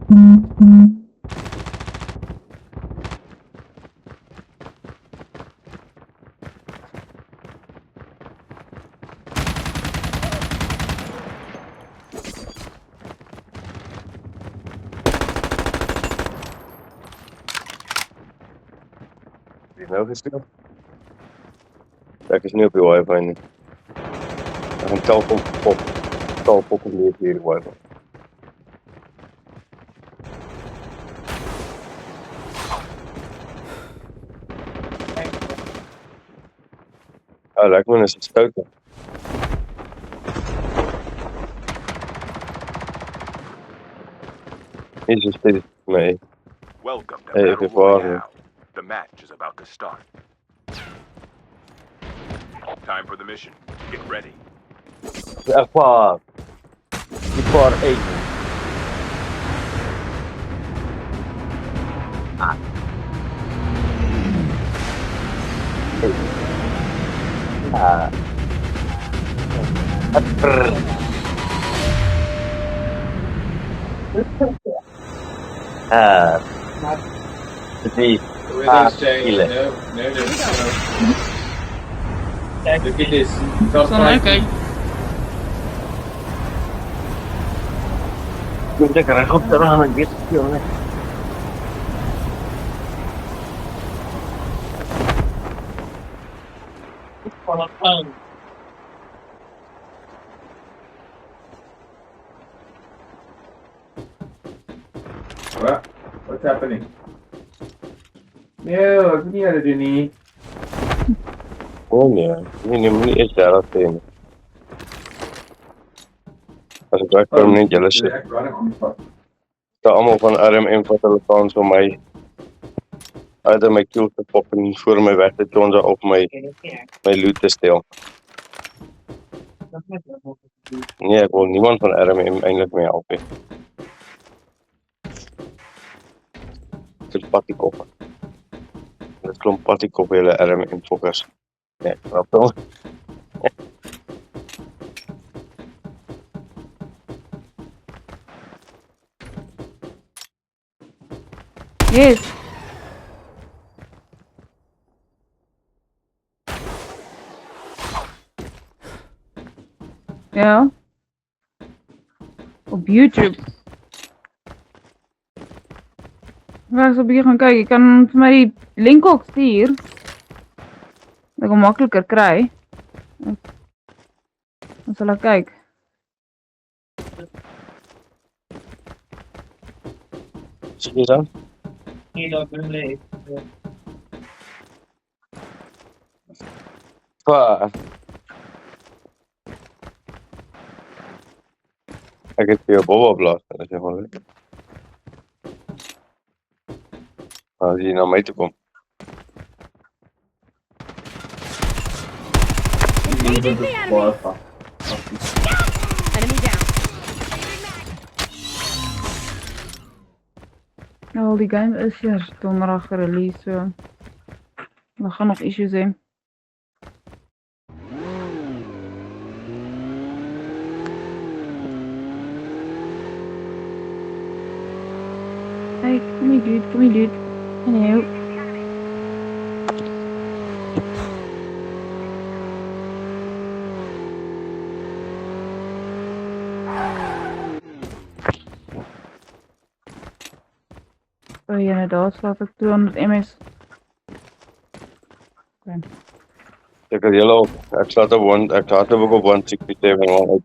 Die nou gesteel? Ek is nie op die wifi nie. Ek gaan Telkom nie op die wifi. Lekker man, is het stout. Hier is dit mee. Welcome to Hey, Battle good morning. Royale. The match is about to start. Time for the mission. Get ready. Ek paar. Die paar uit. Die Weather's changed. Ile. No, Look at this. Top Saan hy kyk? Moet ek reg op teraan en weet ek jou net. What? What's happening? No, ek weet nie wat doen nie. Nee, nie eens daar sien. As ek raak kom net julle sê. Ek run on top. Daar almal van RMM wat hulle kans vir my uit my kill te pop en voor my weg te ons op my loot te stel. Nee, ek wil niemand van RMM eintlik mee help nie. Dit is patikop. Dit klomp patikop hele RMM fokus. Nee, grap dan. Yes. Ja. Op YouTube. Waar is op hier gaan kyk? Jy kan vir my die link ook stuur. Dat ek hom makliker kry. Dan sal ek kyk. Sien jy dan? Pa. Ek het vir jou bobo blaas, as jy wil. As jy na my toe kom. Engaging the enemy. Enemy down. Al die game is hier donderdag gerelease, so. We gaan nog issues hê. Hey, come here dude. Hello. Oh ja, inderdaad slaat ek 200 ms. Okay. Ek het julle op. Ek slaat ook op 167 uit.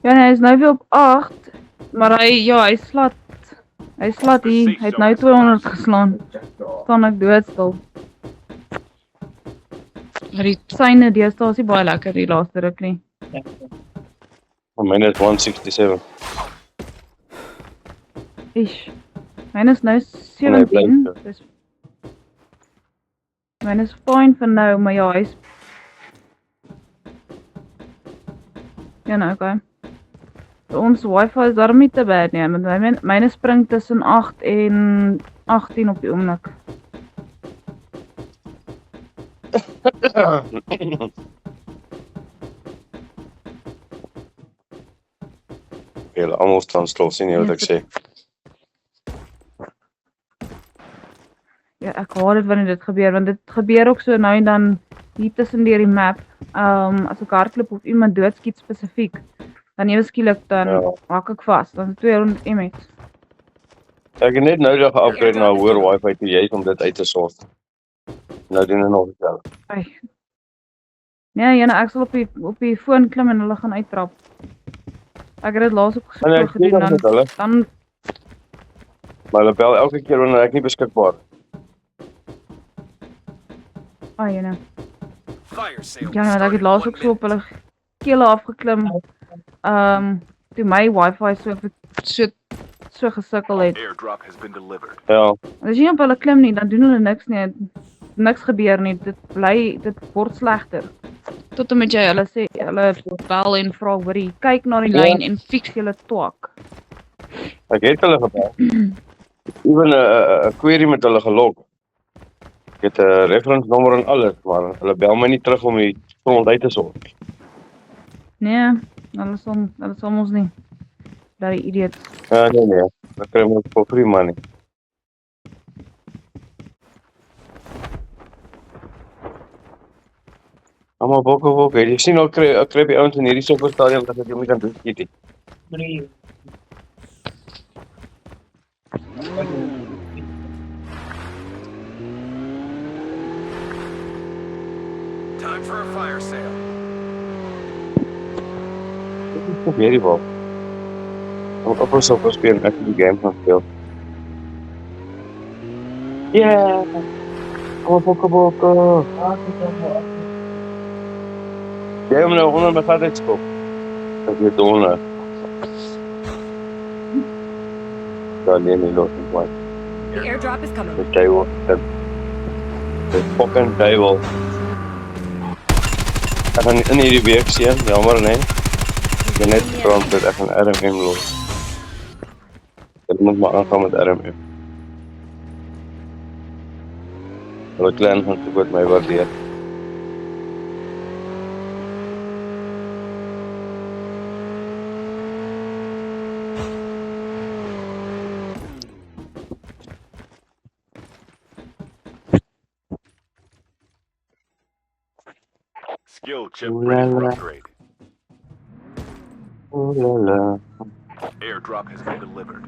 Ja nee, hy is nou weer op 8, maar hy slaat hier, hy het nou 200 geslaan. Staan ek doodstil. Maar die syne deesdae is nie baie lekker die laaste ruk nie. Myne is 167. Ish. Myne is nou Nee, bly 17. so. Dus myne is fine vir nou, maar ja, hy's ja nou, okay. Ons wifi is daarom nie te bad nie, want myne spring tussen 8 en 18 op die oomblik. julle almal staan stil, sien jy wat ek sê? Ja, ek haat dit wanneer dit gebeur, want dit gebeur ook so nou en dan hier tussen deur die map. As ek hardloop of iemand doodskiet spesifiek, dan ewe skielik dan hak ek vas, dan is 200 MS. Ek het net nou die geupgrade na 'n hoër wifi toe jy om dit uit te sort. Nou doen hulle nog dieselfde. Ai. Nee, Jana, ek sal op die foon klim en hulle gaan uittrap. Ek het dit laas ook En gedoen dan maar hulle bel elke keer wanneer ek nie beskikbaar. Jana. Ja, ek het laas ook so op hulle kele afgeklim. Toe my wifi so gesukkel het. Airdrop has been delivered. Ja. As jy op hulle klim nie, dan doen hulle niks nie. Niks gebeur nie. Dit word slegter. Tot en met jy hulle sê, hulle bel en vra, hoorie, kyk na die lyn en fix julle twak. Ek het hulle gebel. Ewen 'n query met hulle gelog. Ek het 'n reference nommer en alles, maar hulle bel my nie terug om die grond uit te sort. Nee, hulle sal ons nie. Daai idiot. Nee. Ek kry my for free money. Almal bokke. Jy sien al kry die ouens in hierdie sokkerstadium dat jy moet kan doen skiet. Time for a fire sale. Dit is very well. Op ons sokkel speel ek die game gaan speel. Yeah. Almal bokke. Jy moet nou onder my gat uitskop. Dat jy donne. Dan neem jy los en wat. The airdrop is coming. The table. The fucking table. Ek gaan in hierdie week sien, jammer nee. Ek het net getrond dat ek gaan RMM los. Ek moet maar aangaan met RMM. Hulle klein gaan te goed my waardeer. Skill chip ready for upgrade. Oh la la. Airdrop has been delivered.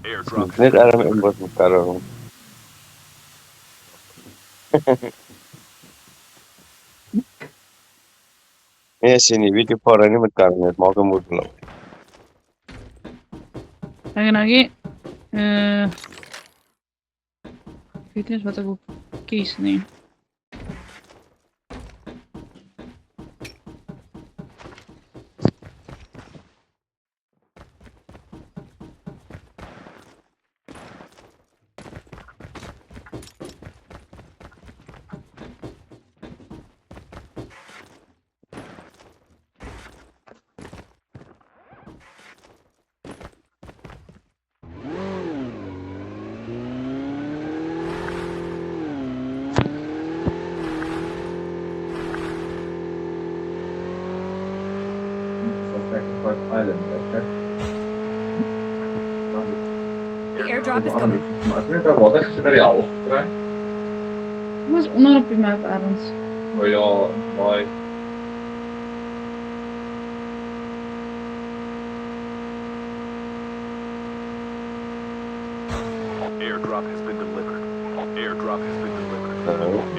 Airdrop has Net been RMM delivered. was mekaar rond. Nee, sien nie, weet jy paar nie mekaar nie, het maak 'n moed loop. Ek weet nie eens wat ek wil kies nie. Sacrifice Island, okay? The airdrop is coming. Maar ek weet wat ek vir die half kry. Ek was onder op die map ergens. Maar ja, baie. Airdrop has been delivered. Airdrop has been delivered.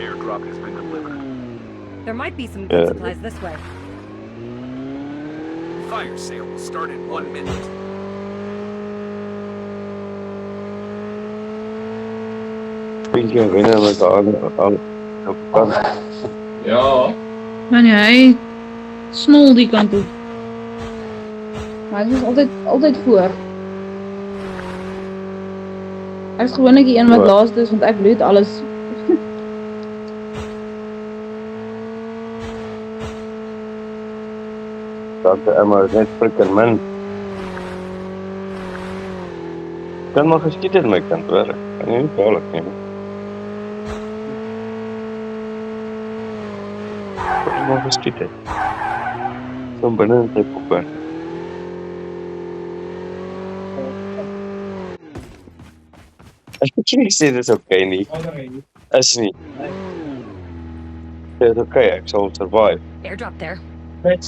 Airdrop has been delivered. There might be some good supplies this way. Fire sale will start in 1 minute. Weet jy, wanneer met al op kant. Ja. Man, hy snol die kant toe. Maar hy is altyd voor. Ek is gewoonlik die een wat laaste is, want ek loot alles. Dat Emma net freaking min. Kan maar geskiet het my kant hoor. Kan jy nie kwalijk neem. Kan maar geskiet het. Kom binne in sy poppe. Ek sê dis okay nie. Is nie. Dit is okay, ek sal survive. Airdrop there. Ek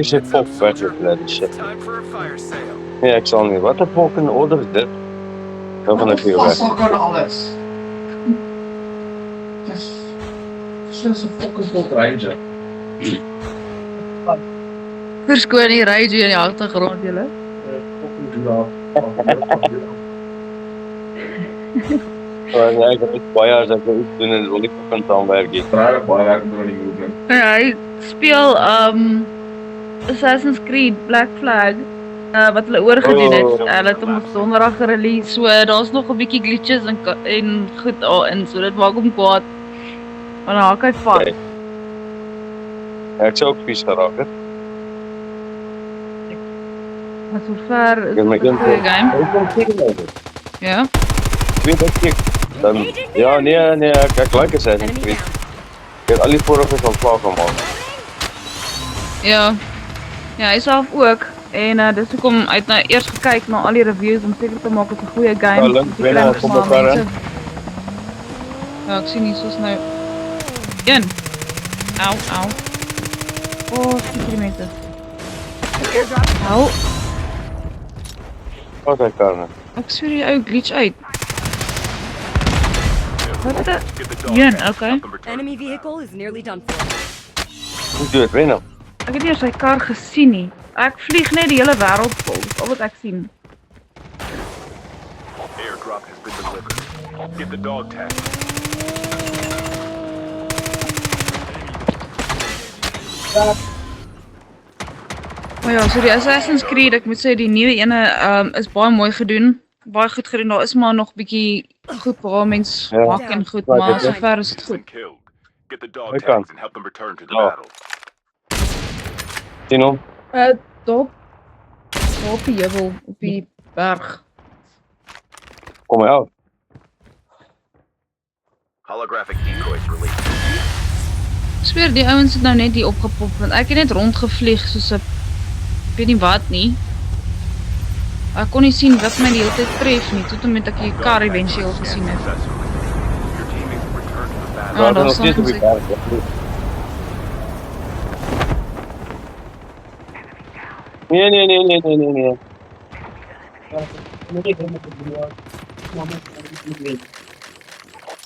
sê pop weg met dat shit. Time for a fire sale. Nee, ek sal nie. Wat 'n fucking order is dit? Dan gaan ek weer weg. Vasthak aan alles. Dis 'n fucking Ford Ranger. Verskoon die radio in die agtergrond julle. Fucking giraffe. Ja, ek het baie as ek iets doen en wil nie fucking saamwerk nie. Draai baie werk doen aan die movement. Ja, hy speel Assassin's Creed Black Flag wat hulle oorgedoen het. Hulle het hom op Donderdag gerelease. So daar's nog 'n bietjie glitches en goed daarin, so dit maak hom kwaad. Maar dan haak hy vas. Okay. Ek sou ook vies geraak het. Maar sover is Ek my dit 'n goeie game. Ek kom seker nou. Ja. Ek weet ek dan ja, nee, ek like Assassin's Enemy Creed. down. Ek het al die vorige van klaar gemaak. Ja. Ja, hy self ook. En dis hoekom hy het nou eers gekyk na al die reviews om seker te maak dit is 'n goeie game. Ja, link Die binne, klinkt kom maar op daar, hè. mense- Ja, ek sien nie soos nou. Een. Au. Oh, skiet die mense. Au. Wat hy kan. Ek sweer die ou glitch uit. Wat Get the dog Yen, tags and okay. help them return Enemy to the battle. vehicle is nearly done for. Hoe doen dit, wen nou? Ek het nie sy kar gesien nie. Ek vlieg net die hele wêreld vol. Dis al wat ek sien. Airdrop has been delivered. Get the dog tag. Maar ja, so die Assassin's Creed, ek moet sê die nuwe ene is baie mooi gedoen. Baie goed gedoen. Daar is maar nog bietjie goed waar mens Ja. hak en goed, Maar maar dit is- sover is dit Has been goed. killed. Get the dog Hy kan. tags and help them return to the Ja. battle. Sien hom? Daar op die heuwel, op die berg. Kom hy af. Holographic decoys released. Ek sweer die ouens het nou net hier opgepop want ek het net rondgevlieg soos 'n ek weet nie wat nie. Ek kon nie sien wat my die hele tyd tref nie tot met ek die kar eventueel gesien het. Your teammates will return to the battle. Ja, Daar daar nog staan steeds op die ons- berg. Nee.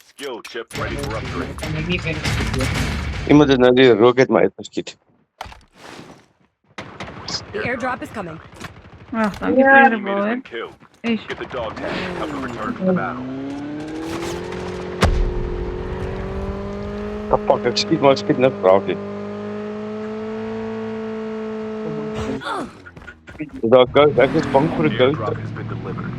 Skill chip ready for upgrade. Iemand het nou die roket my uitgeskiet. The airdrop is coming. Ag, dankie vir die Teammate has revolver. been killed. Eish. Get the dog tag and help them return to the battle. Kapak, ek skiet net raak nie. Is daar 'n goat? Ek is bang vir 'n Airdrop goat. has been delivered.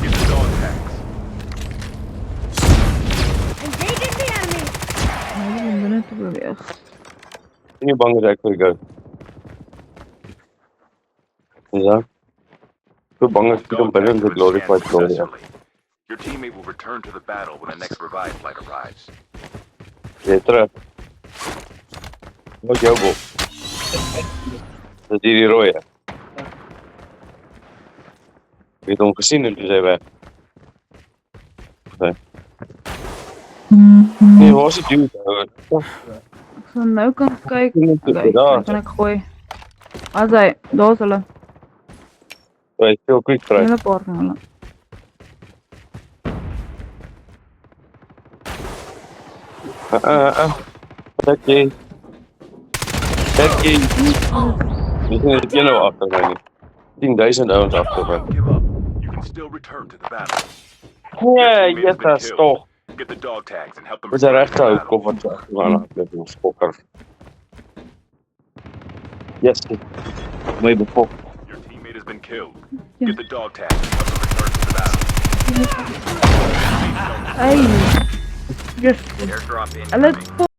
Get the dog tags. Engaging the enemy. Nou, om binne te beweeg. Ek is nie bang as ek vir 'n goat. Ja. Ek is bang as ek hom binne in die glorified glory. Your teammate will return to the battle when the next revive flight arrives. Jy terug. Wat jou bol? Dat die rooie. Ek het hom gesien en toe sy weg. Nee, waar is die dude? Ek sal nou kan kyk. Okay, Dan kan ek gooi. As hy, daar's hulle. Hy het veel quick kry. Hele paar van hulle. Tekkie. Dis net jy nou agter my nie. 10,000 ouens agter my. Don't give up. You can still return to the battle. Nee, jy is tog. Get the dog tags and help them Dis 'n return to regte the ou battle. kop wat agter my aanhardloop en spokker. Yes. My before. Your teammate has been killed. Ja. Get the dog tags and help them return to the battle. Hey. Yes. Airdrop in. Hulle het